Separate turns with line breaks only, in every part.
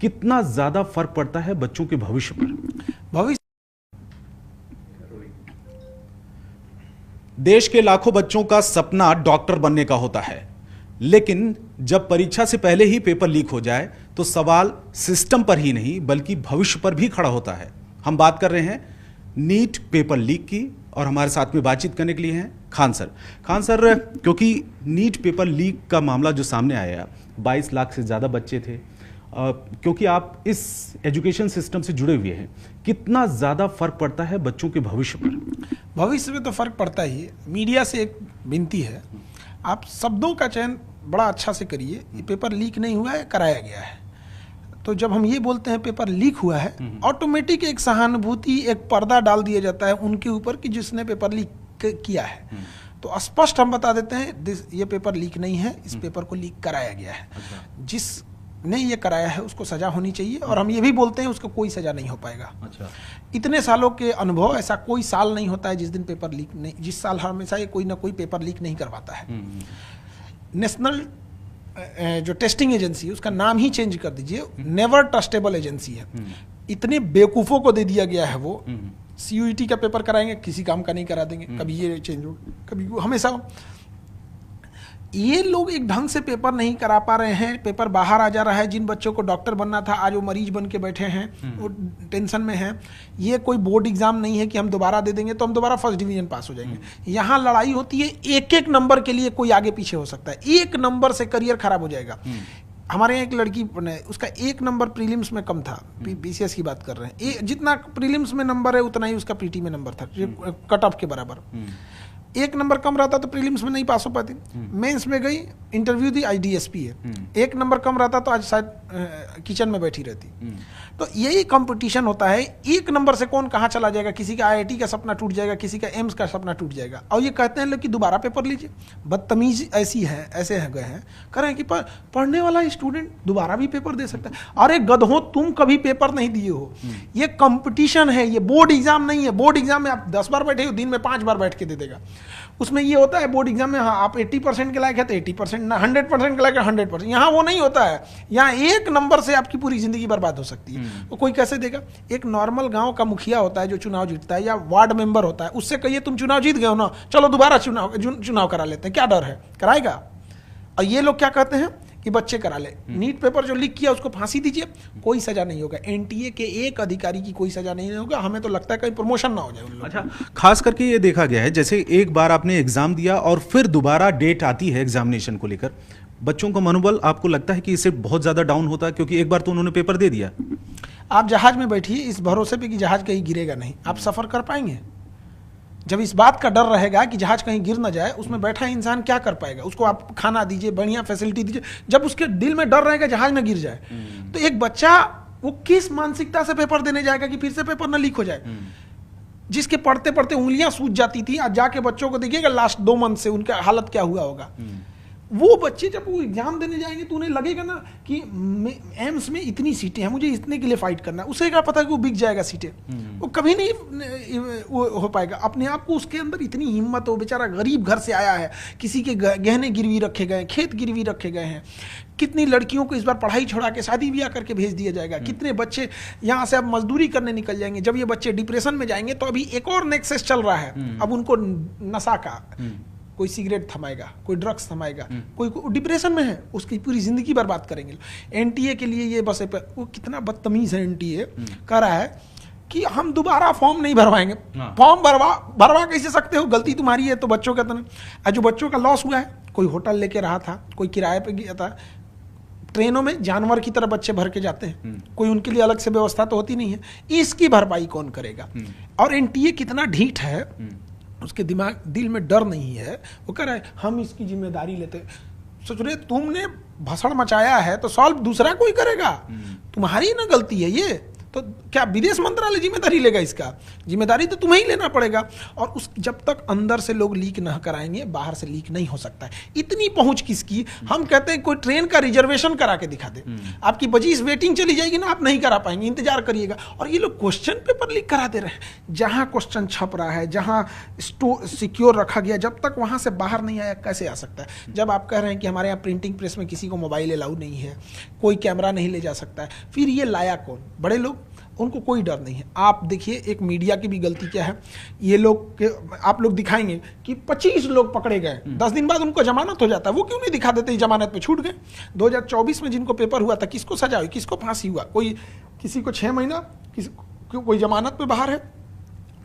कितना ज्यादा फर्क पड़ता है बच्चों के भविष्य पर।
भविष्य
देश के लाखों बच्चों का सपना डॉक्टर बनने का होता है, लेकिन जब परीक्षा से पहले ही पेपर लीक हो जाए तो सवाल सिस्टम पर ही नहीं बल्कि भविष्य पर भी खड़ा होता है। हम बात कर रहे हैं नीट पेपर लीक की और हमारे साथ में बातचीत करने के लिए हैं खान सर। खान सर, क्योंकि नीट पेपर लीक का मामला जो सामने आया, 22 लाख से ज़्यादा बच्चे थे, क्योंकि आप इस एजुकेशन सिस्टम से जुड़े हुए हैं, कितना ज़्यादा फर्क पड़ता है बच्चों के भविष्य पर?
भविष्य में तो फर्क पड़ता ही है। मीडिया से एक विनती है, आप शब्दों का चयन बड़ा अच्छा से करिए। ये पेपर लीक नहीं हुआ है, कराया गया है। तो जब हम ये बोलते हैं पेपर लीक हुआ है, ऑटोमेटिक एक सहानुभूति, एक पर्दा डाल दिया जाता है उनके ऊपर कि जिसने पेपर लीक किया है। तो स्पष्ट हम बता देते हैं ये पेपर लीक नहीं है, इस पेपर को लीक कराया गया है। जिसने ये कराया है उसको सजा होनी चाहिए, और हम ये भी बोलते हैं उसको कोई सजा नहीं हो पाएगा। इतने सालों के अनुभव, ऐसा कोई साल नहीं होता है जिस दिन पेपर लीक नहीं, जिस साल हमेशा ये कोई ना कोई पेपर लीक नहीं करवाता है। नेशनल जो टेस्टिंग एजेंसी है उसका नाम ही चेंज कर दीजिए, नेवर ट्रस्टेबल एजेंसी है। इतने बेवकूफ़ों को दे दिया गया है वो। CUET का पेपर कराएंगे, किसी काम का नहीं करा देंगे, कभी ये चेंज हो, कभी वो, हमेशा ये लोग एक ढंग से पेपर नहीं करा पा रहे हैं। पेपर बाहर आ जा रहा है। जिन बच्चों को डॉक्टर बनना था आज वो मरीज बन के बैठे हैं, वो टेंशन में हैं। ये कोई बोर्ड एग्जाम नहीं है कि हम दोबारा दे देंगे तो हम दोबारा फर्स्ट डिवीजन पास हो जाएंगे। यहाँ लड़ाई होती है एक एक नंबर के लिए, कोई आगे पीछे हो सकता है, एक नंबर से करियर खराब हो जाएगा। हमारे यहाँ एक लड़की, उसका 1 नंबर प्रीलिम्स में कम था, BCS की बात कर रहे हैं। जितना प्रीलिम्स में नंबर है उतना ही उसका PT में नंबर था, कट ऑफ के बराबर। 1 नंबर कम रहता तो प्रीलिम्स में नहीं पास हो पाती। मेंस में गई, इंटरव्यू दी, आज DSP है। 1 नंबर कम रहता तो आज शायद किचन में बैठी रहती। तो यही कंपटीशन होता है। 1 नंबर से कौन कहाँ चला जाएगा, किसी का IIT का सपना टूट जाएगा, किसी का एम्स का सपना टूट जाएगा। और ये कहते हैं लोग कि दोबारा पेपर लीजिए। बदतमीज ऐसी है, ऐसे है गए हैं, कह रहे हैं कि पढ़ने वाला स्टूडेंट दोबारा भी पेपर दे सकता है। अरे गधों, तुम कभी पेपर नहीं दिए हो। ये कंपटीशन है, ये बोर्ड एग्जाम नहीं है। बोर्ड एग्जाम में आप 10 बार बैठे हो, दिन में 5 बार बैठ के दे देगा। उसमें ये होता है बोर्ड एग्जाम में, हाँ आप 80% के लायक है तो 80%, ना 100% के लायक है 100%। यहाँ वो नहीं होता है। यहाँ 1 नंबर से आपकी पूरी जिंदगी बर्बाद हो सकती है। तो कोई कैसे देगा? एक नॉर्मल गांव का मुखिया होता है जो चुनाव जीतता है, या वार्ड मेंबर होता है, उससे कहिए तुम चुनाव जीत गए हो ना, चलो दोबारा चुनाव करा लेते हैं, क्या डर है, कराएगा। और ये लोग क्या कहते हैं कि बच्चे करा ले। नीट पेपर जो लीक किया उसको फांसी दीजिए, कोई सजा नहीं होगा। NTA के एक अधिकारी की कोई सजा नहीं होगा। हमें तो लगता है कहीं प्रमोशन ना हो जाए उन लोगों।
अच्छा, खास करके ये देखा गया है, जैसे एक बार आपने एग्जाम दिया और फिर दोबारा डेट आती है एग्जामिनेशन को लेकर, बच्चों का मनोबल आपको लगता है कि इससे बहुत ज्यादा डाउन होता है, क्योंकि एक बार तो उन्होंने पेपर दे दिया।
आप जहाज में बैठिए इस भरोसे पे कि जहाज कहीं गिरेगा नहीं, आप सफर कर पाएंगे? जब इस बात का डर रहेगा कि जहाज कहीं गिर ना जाए, उसमें बैठा इंसान क्या कर पाएगा? उसको आप खाना दीजिए, बढ़िया फैसिलिटी दीजिए, जब उसके दिल में डर रहेगा जहाज न गिर जाए, तो एक बच्चा वो किस मानसिकता से पेपर देने जाएगा कि फिर से पेपर ना लीक हो जाए? जिसके पढ़ते पढ़ते उंगलियां सूज जाती थी, आज जाके बच्चों को देखिएगा लास्ट 2 मंथ से उनका हालत क्या हुआ होगा। वो बच्चे जब वो एग्जाम देने जाएंगे तो उन्हें लगेगा ना कि एम्स में इतनी सीटें हैं, मुझे इतने के लिए फाइट करना है। उसे क्या पता कि वो बिक जाएगा सीटें, वो कभी नहीं वो हो पाएगा। अपने आप को उसके अंदर इतनी हिम्मत हो, बेचारा गरीब घर से आया है, किसी के गहने गिरवी रखे गए, खेत गिरवी रखे गए हैं। कितनी लड़कियों को इस बार पढ़ाई छोड़ा के शादी ब्याह करके भेज दिया जाएगा। कितने बच्चे यहाँ से अब मजदूरी करने निकल जाएंगे। जब ये बच्चे डिप्रेशन में जाएंगे तो अभी एक और नेक्सस चल रहा है, अब उनको नशा का, कोई सिगरेट थमाएगा, कोई ड्रग्स थमाएगा, कोई डिप्रेशन में है, उसकी पूरी जिंदगी बर्बाद करेंगे। NTA के लिए ये बस वो कितना बदतमीज है। NTA कह रहा है कि हम दोबारा फॉर्म नहीं भरवाएंगे। फॉर्म भरवा कैसे सकते हो? गलती तुम्हारी है तो बच्चों का तो जो बच्चों का लॉस हुआ है, कोई होटल लेके रहा था, कोई किराए पे गया था, ट्रेनों में जानवर की तरह बच्चे भर के जाते हैं, कोई उनके लिए अलग से व्यवस्था तो होती नहीं है। इसकी भरपाई कौन करेगा? और NTA कितना ढीठ है, उसके दिल में डर नहीं है। वो कह रहा है हम इसकी जिम्मेदारी लेते। सोच रहे तुमने भसड़ मचाया है तो सॉल्व दूसरा कोई करेगा, तुम्हारी ना गलती है ये। तो क्या विदेश मंत्रालय जिम्मेदारी लेगा इसका? जिम्मेदारी तो तुम्हें ही लेना पड़ेगा। और उस जब तक अंदर से लोग लीक न कराएंगे, बाहर से लीक नहीं हो सकता है। इतनी पहुंच किसकी? हम कहते हैं कोई ट्रेन का रिजर्वेशन करा के दिखा दे, आपकी बजीज वेटिंग चली जाएगी ना, आप नहीं करा पाएंगे, इंतजार करिएगा। और ये लोग क्वेश्चन पेपर लीक करा दे रहे हैं। जहां क्वेश्चन छप रहा है, जहां सिक्योर रखा गया, जब तक वहां से बाहर नहीं आया कैसे आ सकता है? जब आप कह रहे हैं कि हमारे यहाँ प्रिंटिंग प्रेस में किसी को मोबाइल अलाउ नहीं है, कोई कैमरा नहीं ले जा सकता है, फिर ये लाया कौन? बड़े लोग, उनको कोई डर नहीं है। आप देखिए एक मीडिया की भी गलती क्या है, ये लोग आप लोग दिखाएंगे कि 25 लोग पकड़े गए, 10 दिन बाद उनको जमानत हो जाता है। वो क्यों नहीं दिखा देते जमानत पे छूट गए? 2024 में जिनको पेपर हुआ था, किसको सजा हुई, किसको फांसी हुआ? कोई किसी को 6 महीना, कोई जमानत पे बाहर है।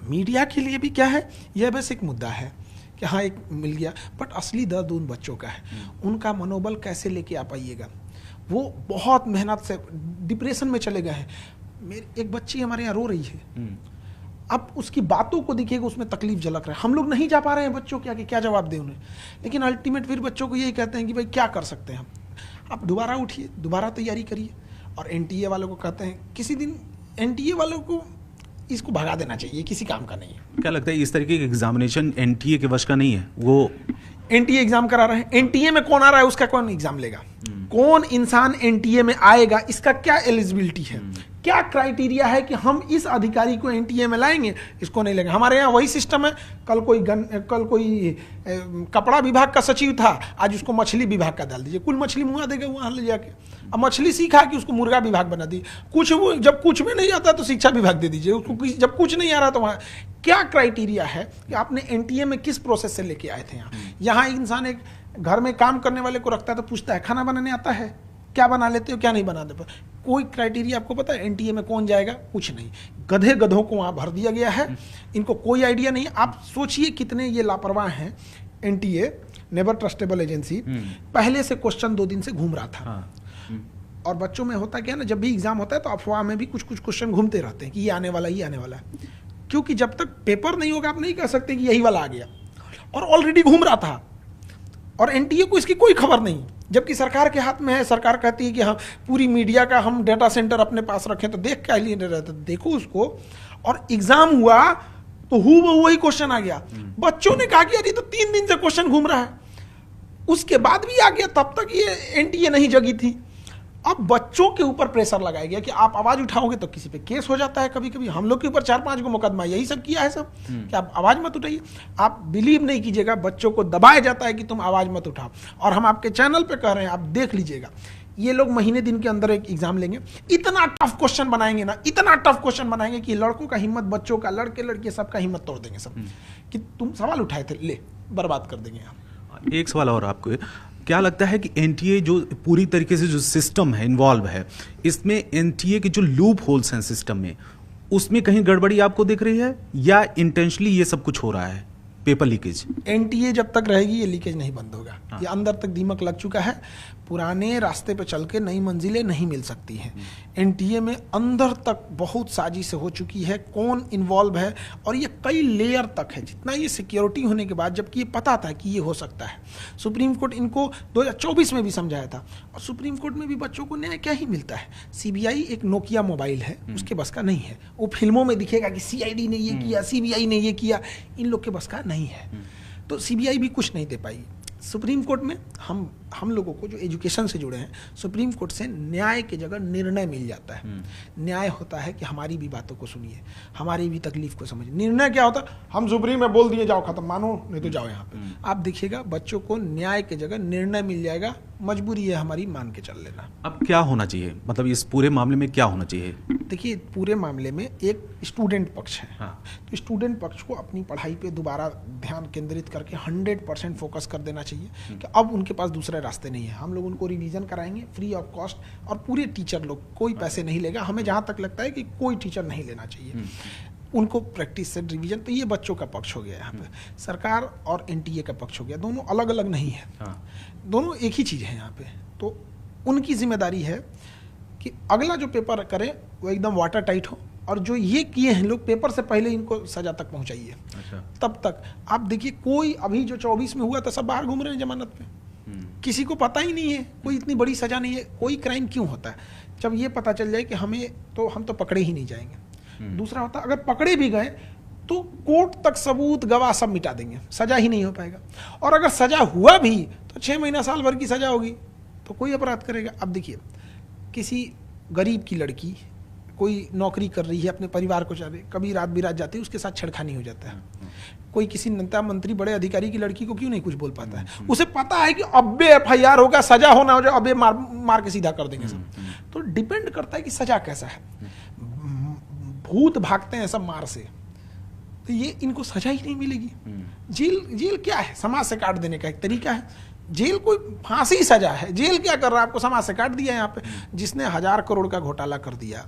मीडिया के लिए भी क्या है, यह बस एक मुद्दा है कि हाँ एक मिल गया, बट असली दर्द उन बच्चों का है। उनका मनोबल कैसे लेके आ पाइएगा? वो बहुत मेहनत से डिप्रेशन में चले गए हैं। मेरी एक बच्ची हमारे यहाँ रो रही है, अब उसकी बातों को देखिएगा, उसमें तकलीफ झलक रहा है। हम लोग नहीं जा पा रहे हैं बच्चों के आगे, क्या जवाब दें उन्हें? लेकिन अल्टीमेट फिर बच्चों को यही कहते हैं कि भाई क्या कर सकते हैं हम, आप दोबारा उठिए, दोबारा तैयारी करिए। और एनटीए वालों को कहते हैं किसी दिन, एनटीए वालों को इसको भगा देना चाहिए, किसी काम का नहीं है।
क्या लगता है इस तरीके के एग्जामिनेशन एनटीए के वश का नहीं है? वो
एनटीए एग्जाम करा रहे हैं, एनटीए में कौन आ रहा है उसका कौन एग्जाम लेगा? कौन इंसान एनटीए में आएगा, इसका क्या एलिजिबिलिटी है, क्या क्राइटेरिया है कि हम इस अधिकारी को एनटीए में लाएंगे, इसको नहीं लेंगे? हमारे यहाँ वही सिस्टम है। कल कोई कपड़ा विभाग का सचिव था, आज उसको मछली विभाग का डाल दीजिए, कुल मछली मुँह देगा वहाँ ले जाके। अब मछली सीखा कि उसको मुर्गा विभाग बना दी। जब कुछ में नहीं आता तो शिक्षा विभाग दे दीजिए उसको, जब कुछ नहीं आ रहा तो वहाँ क्या क्राइटेरिया है कि आपने एनटीए में किस प्रोसेस से लेके आए थे? यहाँ इंसान एक घर में काम करने वाले को रखता है तो पूछता है खाना बनाने आता है, क्या बना लेते हो, क्या नहीं बना देते? कोई क्राइटेरिया आपको पता है एनटीए में कौन जाएगा? कुछ नहीं। गधे गधों को वहाँ भर दिया गया है, इनको कोई आइडिया नहीं। आप सोचिए कितने ये लापरवाह हैं। एनटीए, नेवर ट्रस्टेबल एजेंसी, पहले से क्वेश्चन 2 दिन से घूम रहा था। और बच्चों में होता क्या है ना, जब भी एग्जाम होता है तो अफवाह में भी कुछ क्वेश्चन घूमते रहते हैं कि ये आने वाला, ये आने वाला है। क्योंकि जब तक पेपर नहीं होगा आप नहीं कह सकते कि यही वाला आ गया, और ऑलरेडी घूम रहा था और एनटीए को इसकी कोई खबर नहीं, जबकि सरकार के हाथ में है। सरकार कहती है कि हाँ पूरी मीडिया का हम डाटा सेंटर अपने पास रखें, तो देख क्या लिए रहते, देखो उसको। और एग्जाम हुआ तो वही क्वेश्चन आ गया। बच्चों ने कहा कि अरे तो 3 दिन से क्वेश्चन घूम रहा है, उसके बाद भी आ गया, तब तक ये एनटीए नहीं जगी थी। अब बच्चों के ऊपर प्रेशर लगाया गया कि आप आवाज उठाओगे तो किसी पे केस हो जाता है। कभी कभी हम लोग के ऊपर 4-5 को मुकदमा यही सब किया है सब कि आप आवाज मत उठाइए। आप बिलीव नहीं कीजिएगा, बच्चों को दबाया जाता है कि तुम आवाज मत उठाओ। और हम आपके चैनल पे कह रहे हैं, आप देख लीजिएगा, ये लोग महीने दिन के अंदर एक एग्जाम लेंगे, इतना टफ क्वेश्चन बनाएंगे ना, इतना टफ क्वेश्चन बनाएंगे कि लड़कों का हिम्मत, बच्चों का, लड़के लड़के सबका हिम्मत तोड़ देंगे सब, कि तुम सवाल उठाए थे, ले बर्बाद कर देंगे हम।
एक सवाल और आपको, क्या लगता है कि एनटीए जो पूरी तरीके से जो सिस्टम है इन्वॉल्व है, इसमें एनटीए के जो लूप होल्स हैं सिस्टम में, उसमें कहीं गड़बड़ी आपको दिख रही है या इंटेंशनली ये सब कुछ हो रहा है? पेपर लीकेज,
एनटीए जब तक रहेगी ये लीकेज नहीं बंद होगा। ये अंदर तक दीमक लग चुका है। पुराने रास्ते पे चल के नई मंजिलें नहीं मिल सकती हैं। एनटीए में अंदर तक बहुत साजिश हो चुकी है, कौन इन्वॉल्व है, और ये कई लेयर तक है। जितना ये सिक्योरिटी होने के बाद, जबकि ये पता था कि ये हो सकता है, सुप्रीम कोर्ट इनको 2024 में भी समझाया था, और सुप्रीम कोर्ट में भी बच्चों को न्याय क्या ही मिलता है। सीबीआई एक नोकिया मोबाइल है, उसके बस का नहीं है। वो फिल्मों में दिखेगा कि सीआईडी ने ये किया, सीबीआई ने ये किया, इन लोग के बस का नहीं है। तो सीबीआई भी कुछ नहीं दे पाई। सुप्रीम कोर्ट में हम लोगों को जो एजुकेशन से जुड़े हैं, सुप्रीम कोर्ट से न्याय की जगह निर्णय मिल जाता है। न्याय होता है कि हमारी भी बातों को सुनिए, हमारी भी तकलीफ को समझिए। निर्णय क्या होता है, हम सुप्रीम में बोल दिए जाओ खत्म, मानो नहीं तो जाओ यहाँ पे। आप देखिएगा बच्चों को न्याय की जगह निर्णय मिल जाएगा। मजबूरी है हमारी, मान के चल लेना।
अब क्या होना चाहिए, मतलब इस पूरे मामले में क्या होना चाहिए?
देखिए, पूरे मामले में एक स्टूडेंट पक्ष है।
हाँ।
तो स्टूडेंट पक्ष को अपनी पढ़ाई पे दोबारा ध्यान केंद्रित करके 100% फोकस कर देना चाहिए कि अब उनके पास दूसरे रास्ते नहीं है। हम लोग उनको रिवीजन कराएंगे फ्री ऑफ कॉस्ट, और पूरे टीचर लोग, कोई पैसे नहीं लेगा। हमें जहाँ तक लगता है कि कोई टीचर नहीं लेना चाहिए उनको प्रैक्टिस से रिवीजन। तो ये बच्चों का पक्ष हो गया यहाँ पे। सरकार और एनटीए का पक्ष हो गया। दोनों अलग अलग नहीं है।
हाँ।
दोनों एक ही चीज़ है यहाँ पे। तो उनकी जिम्मेदारी है कि अगला जो पेपर करें वो एकदम वाटर टाइट हो, और जो ये किए हैं लोग पेपर से पहले इनको सजा तक पहुंचाइए।
अच्छा।
तब तक आप देखिए, कोई अभी जो 24 में हुआ था सब बाहर घूम रहे हैं जमानत पे। किसी को पता ही नहीं है, कोई इतनी बड़ी सजा नहीं है, कोई क्राइम क्यों होता है? जब ये पता चल जाए कि हम तो पकड़े ही नहीं जाएंगे। दूसरा होता अगर पकड़े भी गए तो कोर्ट तक सबूत गवाह सब मिटा देंगे, सजा ही नहीं हो पाएगा। और अगर सजा हुआ भी तो 6 महीना साल भर की सजा होगी, तो कोई अपराध करेगा। अब देखिए, किसी गरीब की लड़की कोई नौकरी कर रही है, अपने परिवार को चाहे, कभी रात बिरात जाती है, उसके साथ छेड़खानी हो जाता है। कोई किसी नेता मंत्री बड़े अधिकारी की लड़की को क्यों नहीं कुछ बोल पाता है? उसे पता है कि अब्बे FIR होगा, सजा होना हो जाए, अब्बे मार के सीधा कर देंगे सब। तो डिपेंड करता है कि सजा कैसा है। भूत भागते हैं सब मार से, तो ये इनको सजा ही नहीं मिलेगी। जेल क्या है? समाज से काट देने का एक तरीका है। जेल कोई फांसी सजा है। जेल क्या कर रहा है? आपको समाज से काट दिया। यहाँ पे जिसने 1000 करोड़ का घोटाला कर दिया,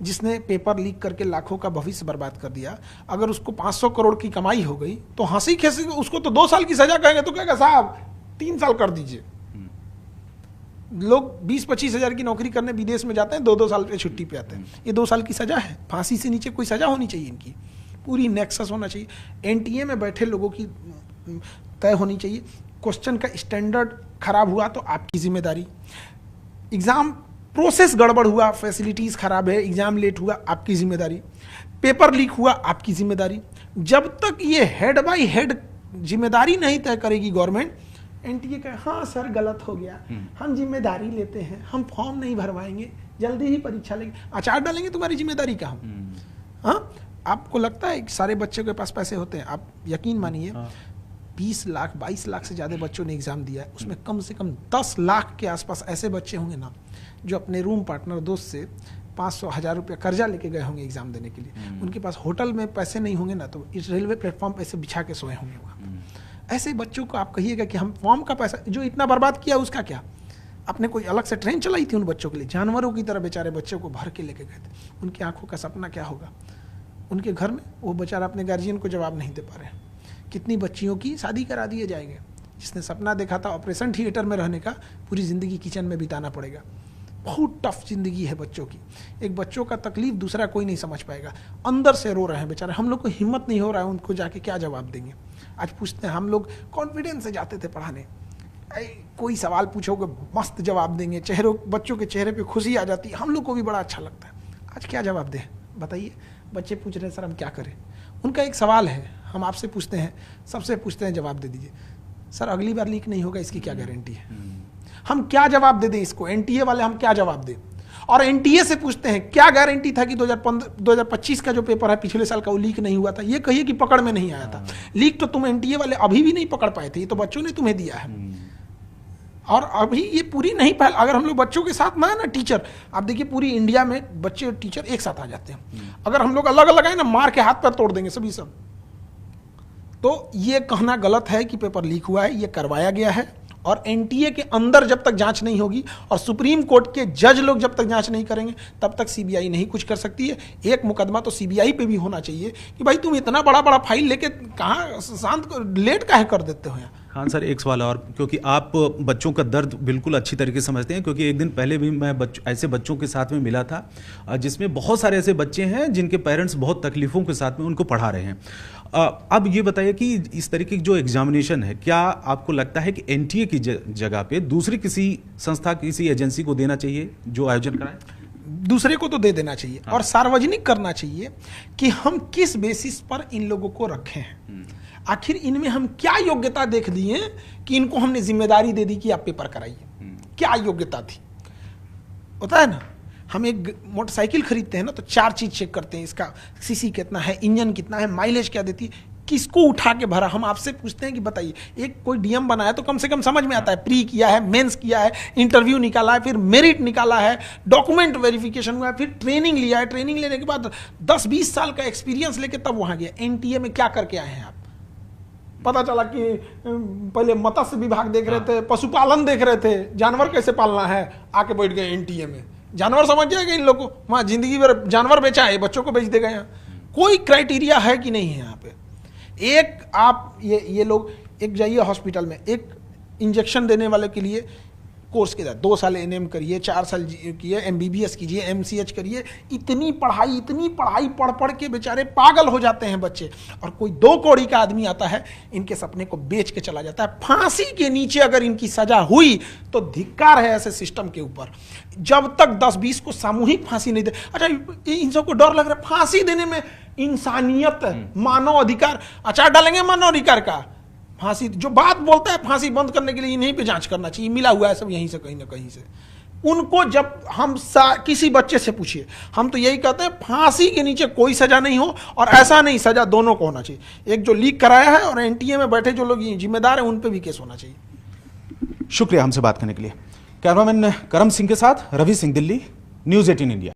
जिसने पेपर लीक करके लाखों का भविष्य बर्बाद कर दिया, अगर उसको 500 करोड़ की कमाई हो गई तो हंसी खेसी उसको तो 2 साल की सजा कहेंगे, तो कहेगा साहब 3 साल कर दीजिए। लोग 20-25 हजार की नौकरी करने विदेश में जाते हैं, 2-2 साल पे छुट्टी पे आते हैं। ये 2 साल की सजा है। फांसी से नीचे कोई सजा होनी चाहिए इनकी, पूरी नेक्सस होना चाहिए। NTA में बैठे लोगों की तय होनी चाहिए। क्वेश्चन का स्टैंडर्ड खराब हुआ तो आपकी जिम्मेदारी। एग्जाम प्रोसेस गड़बड़ हुआ, फैसिलिटीज खराब है, एग्जाम लेट हुआ, आपकी जिम्मेदारी। पेपर लीक हुआ, आपकी जिम्मेदारी। जब तक ये हेड बाय हेड जिम्मेदारी नहीं तय करेगी गवर्नमेंट, NTA कहे हाँ सर गलत हो गया, हम जिम्मेदारी लेते हैं, हम फॉर्म नहीं भरवाएंगे, जल्दी ही परीक्षा लेंगे, अचार डालेंगे, तुम्हारी जिम्मेदारी का हम। हाँ, आपको लगता है कि सारे बच्चों के पास पैसे होते हैं? आप यकीन मानिए 20 लाख 22 लाख से ज़्यादा बच्चों ने एग्जाम दिया है, उसमें कम से कम 10 लाख के आसपास ऐसे बच्चे होंगे ना जो अपने रूम पार्टनर दोस्त से 500-1000 रुपया कर्जा लेके गए होंगे एग्जाम देने के लिए। उनके पास होटल में पैसे नहीं होंगे ना, तो इस रेलवे प्लेटफॉर्म पे ऐसे बिछा के सोए होंगे वहाँ पे। ऐसे बच्चों को आप कहिएगा कि हम फॉर्म का पैसा जो इतना बर्बाद किया उसका क्या? आपने कोई अलग से ट्रेन चलाई थी उन बच्चों के लिए? जानवरों की तरह बेचारे बच्चों को भर के लेके गए थे। उनकी आंखों का सपना क्या होगा? उनके घर में वो बेचारा अपने गार्जियन को जवाब नहीं दे पा रहे हैं। कितनी बच्चियों की शादी करा दिए जाएंगे। जिसने सपना देखा था ऑपरेशन थिएटर में रहने का, पूरी ज़िंदगी किचन में बिताना पड़ेगा। बहुत टफ जिंदगी है बच्चों की। एक बच्चों का तकलीफ दूसरा कोई नहीं समझ पाएगा। अंदर से रो रहे हैं बेचारे, हम लोग को हिम्मत नहीं हो रहा है उनको जाके क्या जवाब देंगे। आज पूछते हैं, हम लोग कॉन्फिडेंस से जाते थे पढ़ाने, कोई सवाल पूछोगे मस्त जवाब देंगे, बच्चों के चेहरे पे खुशी आ जाती है, हम लोग को भी बड़ा अच्छा लगता है। आज क्या जवाब दें बताइए? बच्चे पूछ रहे हैं सर हम क्या करें। उनका एक सवाल है, हम आपसे पूछते हैं, सबसे पूछते हैं, जवाब दे दीजिए। सर अगली बार लीक नहीं होगा, इसकी क्या गारंटी है? हम क्या जवाब दे दें इसको? NTA वाले हम क्या जवाब दें? और NTA से पूछते हैं क्या गारंटी था कि 2025 का जो पेपर है पिछले साल का वो लीक नहीं हुआ था? ये कहिए कि पकड़ में नहीं आया था। लीक तो तुम NTA वाले अभी भी नहीं पकड़ पाए थे, ये तो बच्चों ने तुम्हें दिया है। और अभी ये पूरी नहीं पहल, अगर हम लोग बच्चों के साथ ना टीचर, आप देखिए पूरी इंडिया में बच्चे और टीचर एक साथ आ जाते हैं। अगर हम लोग अलग अलग आए ना, मार के हाथ पर तोड़ देंगे सभी सब। तो ये कहना गलत है कि पेपर लीक हुआ है, ये करवाया गया है। और NTA के अंदर जब तक जांच नहीं होगी और सुप्रीम कोर्ट के जज लोग जब तक जांच नहीं करेंगे, तब तक CBI नहीं कुछ कर सकती है। एक मुकदमा तो CBI पे भी होना चाहिए कि भाई तुम इतना बड़ा बड़ा फाइल लेके कहाँ शांत लेट काहे कर देते हो यहाँ।
खान सर एक सवाल और, क्योंकि आप बच्चों का दर्द बिल्कुल अच्छी तरीके से समझते हैं, क्योंकि एक दिन पहले भी मैं ऐसे बच्चों के साथ में मिला था जिसमें बहुत सारे ऐसे बच्चे हैं जिनके पेरेंट्स बहुत तकलीफों के साथ में उनको पढ़ा रहे हैं। अब ये बताइए कि इस तरीके की जो एग्जामिनेशन है, क्या आपको लगता है कि NTA की जगह पे दूसरी किसी संस्था, किसी एजेंसी को देना चाहिए जो आयोजन कराए?
दूसरे को तो दे देना चाहिए। और सार्वजनिक करना चाहिए कि हम किस बेसिस पर इन लोगों को रखे हैं। आखिर इनमें हम क्या योग्यता देख दिए कि इनको हमने जिम्मेदारी दे दी कि आप पेपर कराइए? क्या योग्यता थी? होता है ना, हम एक मोटरसाइकिल खरीदते हैं ना तो 4 चीज चेक करते हैं, इसका सीसी कितना है, इंजन कितना है, माइलेज क्या देती है, किसको उठा के भरा। हम आपसे पूछते हैं कि बताइए, एक कोई DM बनाया तो कम से कम समझ में आता है, प्री किया है, मेंस किया है, इंटरव्यू निकाला है, फिर मेरिट निकाला है, डॉक्यूमेंट वेरिफिकेशन हुआ है, फिर ट्रेनिंग लिया है, ट्रेनिंग लेने के बाद 10-20 साल का एक्सपीरियंस लेके तब वहां गया। NTA में क्या करके आए हैं आप? पता चला कि पहले मत्स्य विभाग देख रहे थे, पशुपालन देख रहे थे, जानवर कैसे पालना है, आके बैठ गए NTA में। जानवर समझ जाएगा इन लोगों को, वहां जिंदगी भर जानवर बेचा है, बच्चों को बेच देगा। यहाँ कोई क्राइटेरिया है कि नहीं है? यहाँ पे एक आप ये लोग एक जाइए हॉस्पिटल में, एक इंजेक्शन देने वाले के लिए कोर्स के साथ 2 साल एनएम करिए, 4 साल किए, एमबीबीएस कीजिए, एमसीएच करिए, इतनी पढ़ाई पढ़ पढ़ के बेचारे पागल हो जाते हैं बच्चे। और कोई 2 कौड़ी का आदमी आता है, इनके सपने को बेच के चला जाता है। फांसी के नीचे अगर इनकी सजा हुई तो धिक्कार है ऐसे सिस्टम के ऊपर। जब तक 10-20 को सामूहिक फांसी नहीं दे, अच्छा इन सबको डर लग रहा है फांसी देने में, इंसानियत, मानव अधिकार, अच्छा डालेंगे मानव अधिकार का फांसी, जो बात बोलता है फांसी बंद करने के लिए इन्हीं पे जांच करना चाहिए, मिला हुआ है सब यहीं से कहीं ना कहीं से। उनको जब हम किसी बच्चे से पूछिए, हम तो यही कहते हैं फांसी के नीचे कोई सजा नहीं हो, और ऐसा नहीं, सजा दोनों को होना चाहिए। एक जो लीक कराया है और एनटीए में बैठे जो लोग जिम्मेदार हैं उन पे भी केस होना चाहिए।
शुक्रिया हमसे बात करने के लिए। कैमरामैन करम सिंह के साथ रवि सिंह, दिल्ली, न्यूज़ 18 इंडिया।